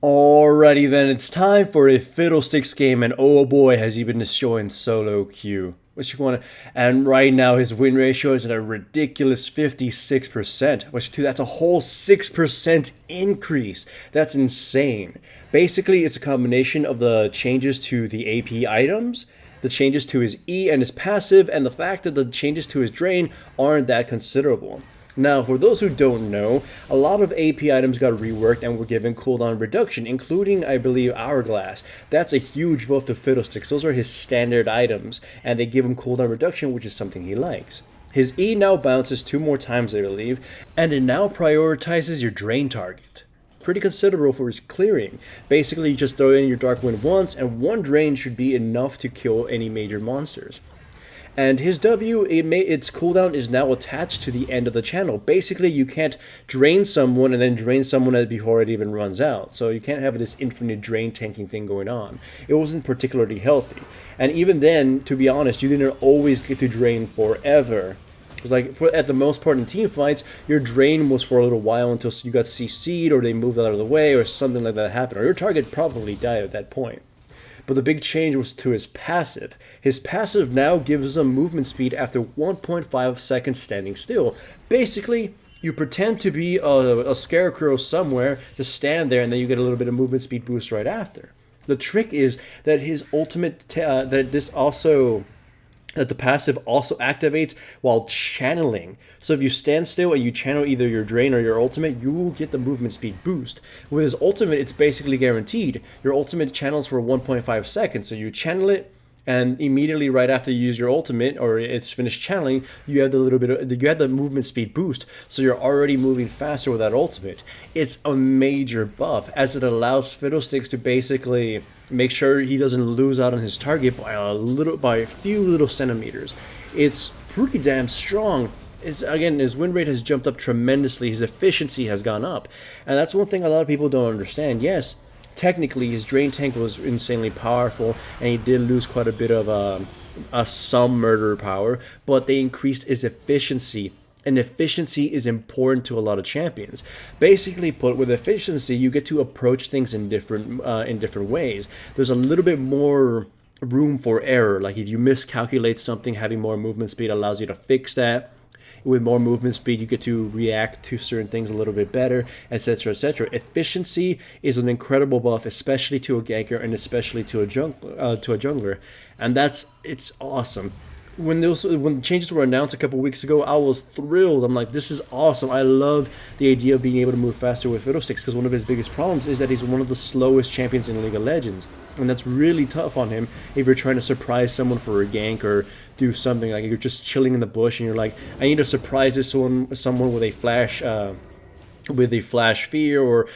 Alrighty then, it's time for a Fiddlesticks game, and oh boy, has he been destroying solo queue. Which you want to, and right now his win ratio is at a ridiculous 56%, which too, that's a whole 6% increase. That's insane. Basically, it's a combination of the changes to the AP items, the changes to his E and his passive, and the fact that the changes to his drain aren't that considerable. Now, for those who don't know, a lot of AP items got reworked and were given cooldown reduction, including, I believe, Hourglass. That's a huge buff to Fiddlesticks. Those are his standard items, and they give him cooldown reduction, which is something he likes. His E now bounces 2 more times, I believe, and it now prioritizes your drain target. Pretty considerable for his clearing. Basically, you just throw in your Dark Wind once, and 1 drain should be enough to kill any major monsters. And his W, its cooldown is now attached to the end of the channel. Basically, you can't drain someone and then drain someone before it even runs out. So you can't have this infinite drain tanking thing going on. It wasn't particularly healthy. And even then, to be honest, you didn't always get to drain forever. Because like, at the most part in team fights, your drain was for a little while until you got CC'd or they moved out of the way or something like that happened. Or your target probably died at that point. But the big change was to his passive. His passive now gives him movement speed after 1.5 seconds standing still. Basically, you pretend to be a scarecrow somewhere, just stand there, and then you get a little bit of movement speed boost right after. The trick is that his ultimate, that the passive also activates while channeling. So if you stand still and you channel either your drain or your ultimate, you will get the movement speed boost. With his ultimate, it's basically guaranteed. Your ultimate channels for 1.5 seconds, so you channel it, and immediately right after you use your ultimate or it's finished channeling, you have the movement speed boost, so you're already moving faster with that ultimate. It's a major buff as it allows Fiddlesticks to basically make sure he doesn't lose out on his target by a few little centimeters. It's pretty damn strong. Again, his win rate has jumped up tremendously. His efficiency has gone up, and that's one thing a lot of people don't understand. Yes, technically his drain tank was insanely powerful, and he did lose quite a bit of some murder power, but they increased his efficiency. And efficiency is important to a lot of champions. Basically put, with efficiency, you get to approach things in different ways. There's a little bit more room for error. Like if you miscalculate something, having more movement speed allows you to fix that. With more movement speed, you get to react to certain things a little bit better, etc., etc. Efficiency is an incredible buff, especially to a ganker and especially to a jungler, and it's awesome. When changes were announced a couple weeks ago, I was thrilled. I'm like, this is awesome. I love the idea of being able to move faster with Fiddlesticks, because one of his biggest problems is that he's one of the slowest champions in League of Legends. And that's really tough on him if you're trying to surprise someone for a gank or do something like you're just chilling in the bush and you're like, I need to surprise someone with a flash fear or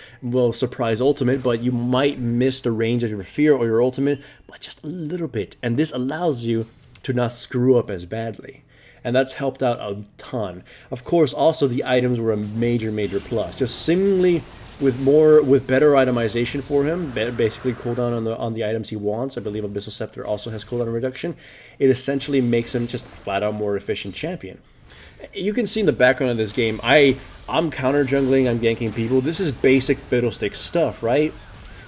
surprise ultimate, but you might miss the range of your fear or your ultimate by just a little bit. And this allows you to not screw up as badly, and that's helped out a ton. Of course, also the items were a major plus. Just seemingly with better itemization for him, basically cooldown on the items he wants. I believe Abyssal Scepter also has cooldown reduction. It essentially makes him just flat out more efficient champion. You can see in the background of this game, I'm counter jungling, I'm ganking people. This is basic Fiddlesticks stuff, right?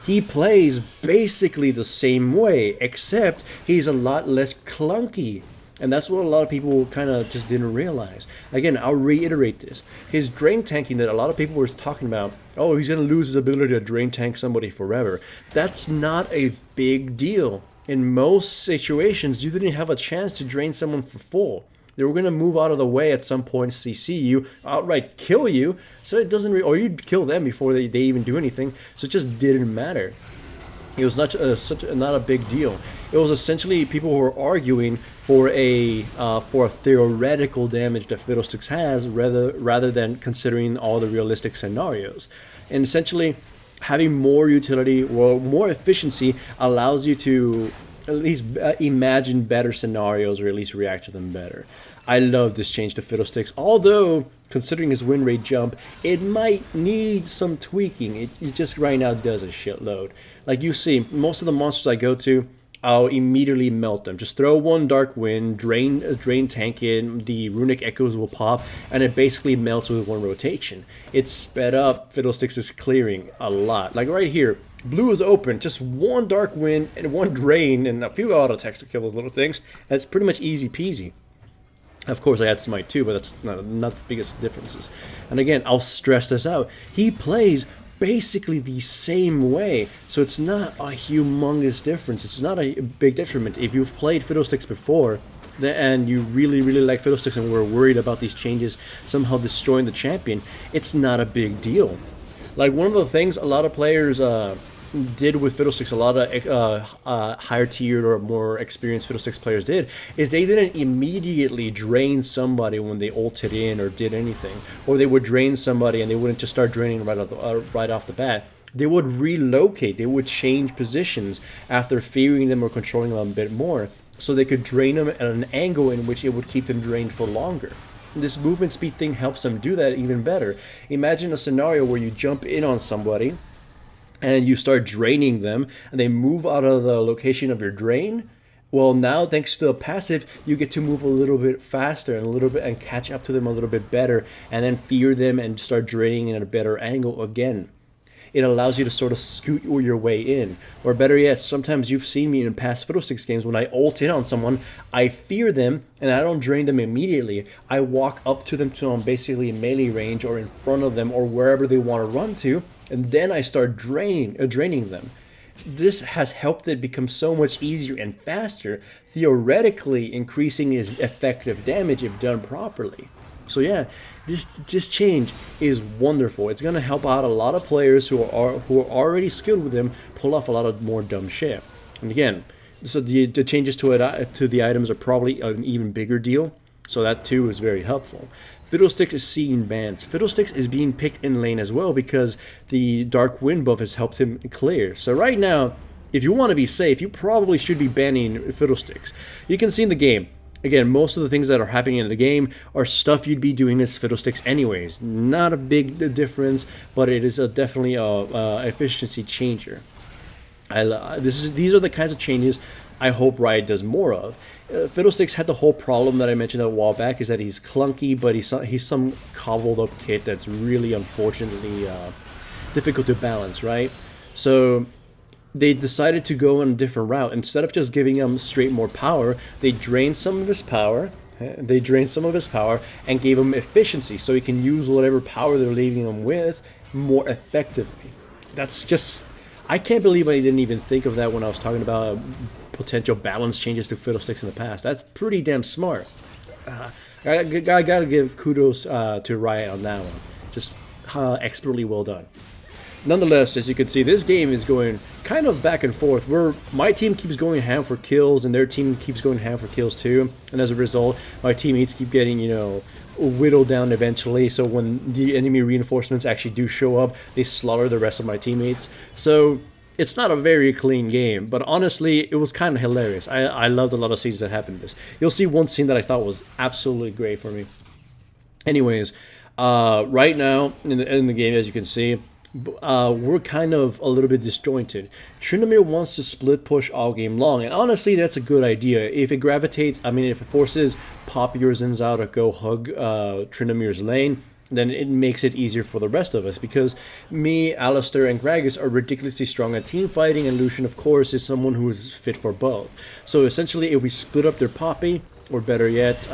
He plays basically the same way, except he's a lot less clunky. And that's what a lot of people kind of just didn't realize. Again, I'll reiterate this. His drain tanking that a lot of people were talking about, oh, he's going to lose his ability to drain tank somebody forever. That's not a big deal. In most situations, you didn't have a chance to drain someone for full. They were going to move out of the way at some point, CC you, outright kill you, so it doesn't or you'd kill them before they even do anything, so it just didn't matter. It was not a big deal. It was essentially people who were arguing for a theoretical damage that Fiddlesticks has rather than considering all the realistic scenarios. And essentially, having more utility or more efficiency allows you to at least imagine better scenarios or at least react to them better. I love this change to Fiddlesticks, although considering his win rate jump, it might need some tweaking. It just right now does a shitload. Like you see, most of the monsters I go to, I'll immediately melt them. Just throw one Dark Wind, drain tank in, the Runic Echoes will pop, and it basically melts with one rotation. It's sped up Fiddlesticks' clearing a lot. Like right here, Blue is open, just one Dark Wind and one Drain and a few auto attacks to kill those little things. That's pretty much easy peasy. Of course, I had Smite too, but that's not the biggest differences. And again, I'll stress this out. He plays basically the same way, so it's not a humongous difference. It's not a big detriment. If you've played Fiddlesticks before, and you really like Fiddlesticks and were worried about these changes somehow destroying the champion, it's not a big deal. Like, one of the things a lot of players did with Fiddlesticks, a lot of higher tiered or more experienced Fiddlesticks players did, is they didn't immediately drain somebody when they ulted in or did anything, or they would drain somebody and they wouldn't just start draining right off the bat. They would relocate, they would change positions after fearing them or controlling them a bit more, so they could drain them at an angle in which it would keep them drained for longer. This movement speed thing helps them do that even better. Imagine a scenario where you jump in on somebody and you start draining them, and they move out of the location of your drain. Well, now thanks to the passive, you get to move a little bit faster and catch up to them a little bit better, and then fear them and start draining in a better angle again. It allows you to sort of scoot your way in. Or better yet, sometimes you've seen me in past Fiddlesticks games, when I ult in on someone, I fear them and I don't drain them immediately. I walk up to them till I'm basically in melee range or in front of them or wherever they want to run to, and then I start draining them. This has helped it become so much easier and faster, theoretically increasing his effective damage if done properly. So yeah, this change is wonderful. It's gonna help out a lot of players who are already skilled with him pull off a lot of more dumb shit. And again, so the changes to the items are probably an even bigger deal. So that too is very helpful. Fiddlesticks is seeing bans. Fiddlesticks is being picked in lane as well because the Dark Wind buff has helped him clear. So right now, if you want to be safe, you probably should be banning Fiddlesticks. You can see in the game. Again, most of the things that are happening in the game are stuff you'd be doing as Fiddlesticks anyways. Not a big difference, but it is definitely a efficiency changer. These are the kinds of changes I hope Riot does more of. Fiddlesticks had the whole problem that I mentioned a while back, is that he's clunky, but he's some cobbled up kit that's really unfortunately difficult to balance, right? So they decided to go on a different route. Instead of just giving him straight more power, they drained some of his power. And gave him efficiency, so he can use whatever power they're leaving him with more effectively. That's just, I can't believe I didn't even think of that when I was talking about potential balance changes to Fiddlesticks in the past. That's pretty damn smart. I gotta give kudos to Riot on that one. Just expertly well done. Nonetheless, as you can see, this game is going kind of back and forth, where my team keeps going ham for kills and their team keeps going ham for kills too, and as a result, my teammates keep getting, whittled down eventually, so when the enemy reinforcements actually do show up, they slaughter the rest of my teammates. So it's not a very clean game, but honestly, it was kind of hilarious. I loved a lot of scenes that happened in this. You'll see one scene that I thought was absolutely great for me. Anyways, right now in the game, as you can see, we're kind of a little bit disjointed. Tryndamere wants to split push all game long, and honestly, that's a good idea. If it forces Poppy or Zinzao to go hug Tryndamere's lane, then it makes it easier for the rest of us, because me, Alistair, and Gragas are ridiculously strong at team fighting, and Lucian, of course, is someone who is fit for both. So essentially, if we split up their Poppy, or better yet,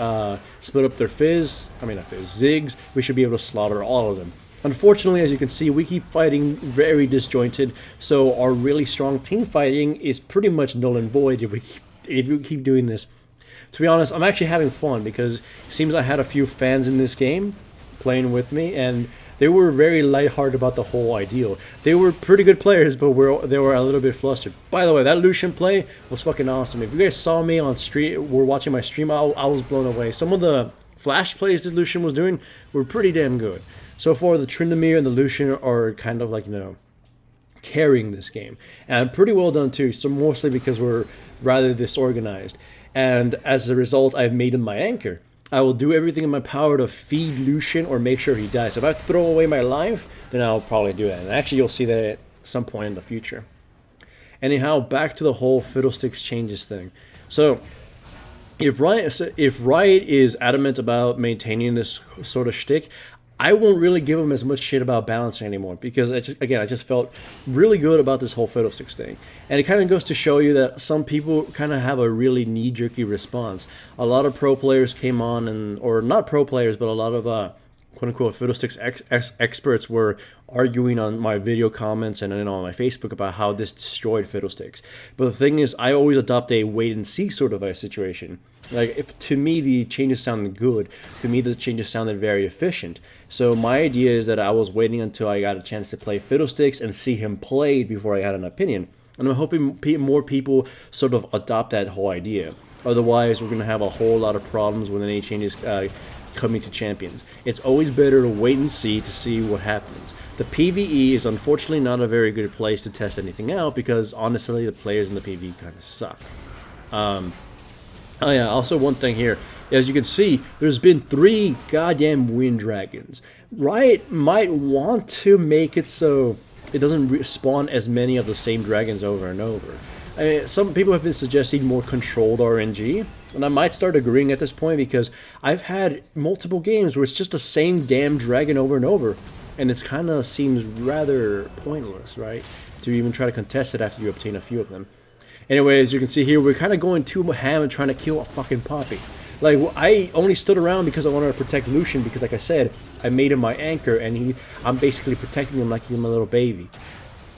split up their Ziggs, we should be able to slaughter all of them. Unfortunately, as you can see, we keep fighting very disjointed, so our really strong team fighting is pretty much null and void if we keep doing this. To be honest, I'm actually having fun, because it seems I had a few fans in this game playing with me, and they were very lighthearted about the whole ideal. They were pretty good players, but they were a little bit flustered. By the way, that Lucian play was fucking awesome. If you guys saw me on stream, were watching my stream, I was blown away. Some of the flash plays that Lucian was doing were pretty damn good. So far, the Tryndamere and the Lucian are kind of like, carrying this game. And pretty well done too, so mostly because we're rather disorganized. And as a result, I've made him my anchor. I will do everything in my power to feed Lucian or make sure he dies. If I throw away my life, then I'll probably do that. And actually, you'll see that at some point in the future. Anyhow, back to the whole Fiddlesticks changes thing. So, if Riot is adamant about maintaining this sort of shtick, I won't really give him as much shit about balancing anymore because I just felt really good about this whole Fiddlesticks thing. And it kind of goes to show you that some people kind of have a really knee-jerky response. A lot of pro players came on, or not pro players, but a lot of quote-unquote Fiddlesticks experts were arguing on my video comments and on my Facebook about how this destroyed Fiddlesticks. But the thing is, I always adopt a wait-and-see sort of a situation. Like, if to me the changes sounded good, to me the changes sounded very efficient. So my idea is that I was waiting until I got a chance to play Fiddlesticks and see him played before I had an opinion. And I'm hoping more people sort of adopt that whole idea. Otherwise, we're going to have a whole lot of problems when any changes coming to champions. It's always better to wait and see to see what happens. The PvE is unfortunately not a very good place to test anything out because honestly the players in the PvE kind of suck. Oh yeah, also one thing here. As you can see, there's been 3 goddamn wind dragons. Riot might want to make it so it doesn't spawn as many of the same dragons over and over. I mean, some people have been suggesting more controlled RNG, and I might start agreeing at this point because I've had multiple games where it's just the same damn dragon over and over, and it kind of seems rather pointless, right? To even try to contest it after you obtain a few of them. Anyway, as you can see here, we're kind of going too ham and trying to kill a fucking Poppy. Like, I only stood around because I wanted to protect Lucian because, like I said, I made him my anchor, and I'm basically protecting him like he's my little baby.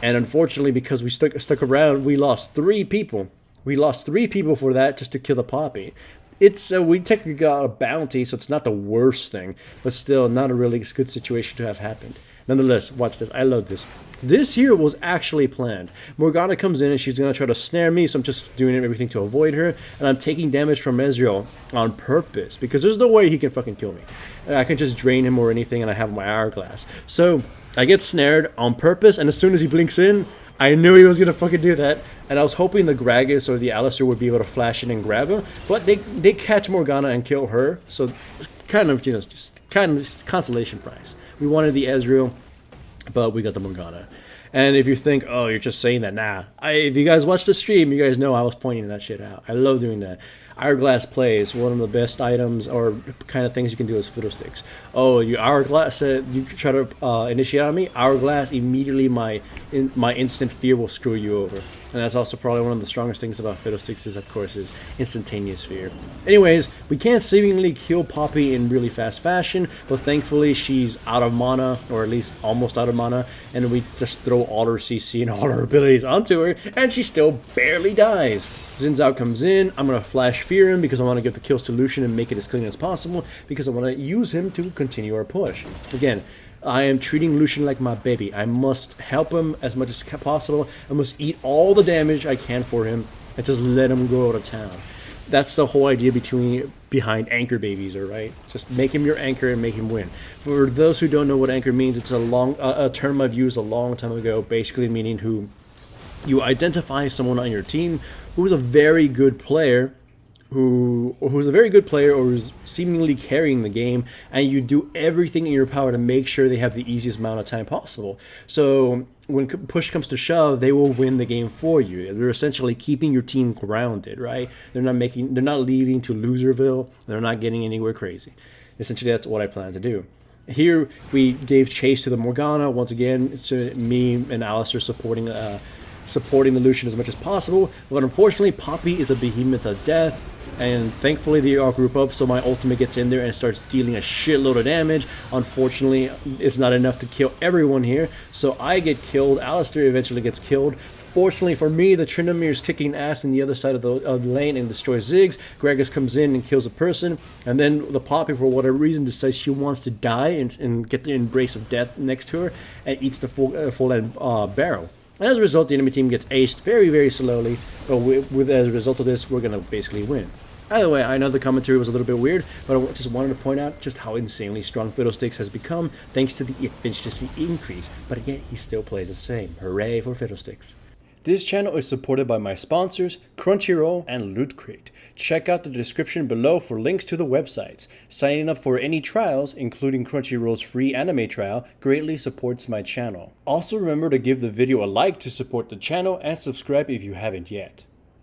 And unfortunately, because we stuck around, we lost 3 people. We lost 3 people for that just to kill the Poppy. It's we technically got a bounty, so it's not the worst thing, but still not a really good situation to have happened. Nonetheless, watch this. I love this. This here was actually planned. Morgana comes in and she's going to try to snare me, so I'm just doing everything to avoid her. And I'm taking damage from Ezreal on purpose, because there's no way he can fucking kill me. I can just drain him or anything, and I have my hourglass. So I get snared on purpose, and as soon as he blinks in, I knew he was going to fucking do that. And I was hoping the Gragas or the Alistar would be able to flash in and grab him, but they catch Morgana and kill her. So it's kind of, just kind of consolation prize. We wanted the Ezreal, but we got the Morgana. And if you think, oh, you're just saying that, nah. If you guys watch the stream, you guys know I was pointing that shit out. I love doing that. Hourglass play is one of the best items or kind of things you can do as Fiddlesticks. Oh, you Hourglass, you try to initiate on me, Hourglass, immediately my instant fear will screw you over. And that's also probably one of the strongest things about Fiddlesticks is, of course, is instantaneous fear. Anyways, we can't seemingly kill Poppy in really fast fashion, but thankfully she's out of mana, or at least almost out of mana, and we just throw all her CC and all her abilities onto her, and she still barely dies. Xin Zhao comes in, I'm going to flash fear him because I want to give the kills to Lucian and make it as clean as possible because I want to use him to continue our push. Again, I am treating Lucian like my baby. I must help him as much as possible. I must eat all the damage I can for him and just let him go out of town. That's the whole idea behind anchor babies, alright? Just make him your anchor and make him win. For those who don't know what anchor means, it's a term I've used a long time ago, basically meaning you identify someone on your team who's a very good player, who's a very good player or who's seemingly carrying the game, and you do everything in your power to make sure they have the easiest amount of time possible. So when push comes to shove, they will win the game for you. They're essentially keeping your team grounded, right? They're not leaving to loserville. They're not getting anywhere crazy. Essentially, that's what I plan to do. Here, we gave chase to the Morgana. Once again, it's me and Alistar supporting the Lucian as much as possible, but unfortunately Poppy is a behemoth of death, and thankfully they all group up, so my ultimate gets in there and starts dealing a shitload of damage. Unfortunately, it's not enough to kill everyone here, so I get killed. Alistar eventually gets killed. Fortunately for me, the Tryndamere is kicking ass in the other side of the lane and destroys Ziggs. Gragas comes in and kills a person, and then the Poppy, for whatever reason, decides she wants to die and get the embrace of death next to her and eats the full-end barrel. And as a result, the enemy team gets aced very, very slowly, but as a result of this, we're going to basically win. Either way, I know the commentary was a little bit weird, but I just wanted to point out just how insanely strong Fiddlesticks has become thanks to the efficiency increase. But again, he still plays the same. Hooray for Fiddlesticks. This channel is supported by my sponsors, Crunchyroll and Loot Crate. Check out the description below for links to the websites. Signing up for any trials, including Crunchyroll's free anime trial, greatly supports my channel. Also remember to give the video a like to support the channel and subscribe if you haven't yet.